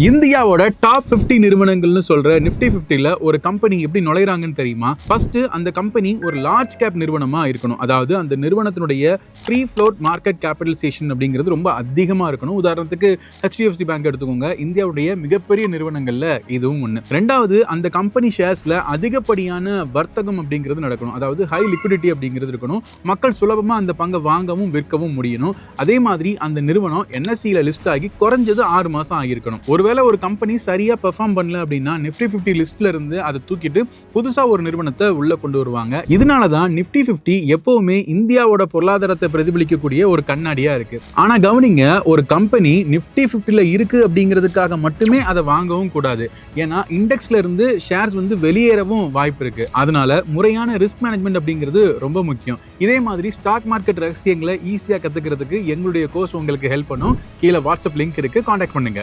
இந்தியாவோட டாப் 50 நிறுவனங்கள்னு சொல்ற நிஃப்டி 50ல ஒரு கம்பெனி எப்படி நுழைறாங்கன்னு தெரியுமா? ஃபர்ஸ்ட் அந்த கம்பெனி ஒரு லார்ஜ் கேப் நிறுவனமா இருக்கணும். அதாவது அந்த நிறுவனத்தினுடைய ஃப்ரீ ஃப்ளோட் மார்க்கெட் கேபிட்டலைசேஷன் அப்படிங்கிறது ரொம்ப அதிகமா இருக்கணும். உதாரணத்துக்கு HDFC பேங்க் எடுத்துக்கோங்க. இந்தியாவுடைய மிகப்பெரிய நிறுவனங்கள்ல இதுவும் ஒன்று. ரெண்டாவது, அந்த கம்பெனி ஷேர்ஸ்ல அதிகப்படியான வர்த்தகம் அப்படிங்கிறது நடக்கணும். அதாவது ஹை லிக்விடிட்டி அப்படிங்கிறது இருக்கணும். மக்கள் சுலபமா அந்த பங்கை வாங்கவும் விற்கவும் முடியணும். அதே மாதிரி அந்த நிறுவனம் NSE லிஸ்ட் ஆகி குறைஞ்சது 6 மாசம் ஆகியிருக்கணும். ஒருவேளை ஒரு கம்பெனி சரியா பெர்ஃபார்ம் பண்ணல அப்படின்னா நிஃப்டி 50 லிஸ்ட்ல இருந்து அதை தூக்கிட்டு புதுசா ஒரு நிறுவனத்தை உள்ள கொண்டு வருவாங்க. இதனாலதான் நிஃப்டி 50 எப்பவுமே இந்தியாவோட பொருளாதாரத்தை பிரதிபலிக்கக்கூடிய ஒரு கண்ணாடியா இருக்கு. ஆனா கவனிங்க, ஒரு கம்பெனி நிஃப்டி 50ல இருக்கு அப்படிங்கிறதுக்காக மட்டுமே அதை வாங்கவும் கூடாது. ஏன்னா இண்டெக்ஸ்ல இருந்து ஷேர்ஸ் வெளியேறவும் வாய்ப்பு இருக்கு. அதனால முறையான ரிஸ்க் மேனேஜ்மெண்ட் அப்படிங்கிறது ரொம்ப முக்கியம். இதே மாதிரி ஸ்டாக் மார்க்கெட் ரகசியங்களை ஈஸியா கத்துக்கிறதுக்கு எங்களுடைய கோர்ஸ் உங்களுக்கு ஹெல்ப் பண்ணும். கீழே வாட்ஸ்அப் லிங்க் இருக்கு, கான்டாக்ட் பண்ணுங்க.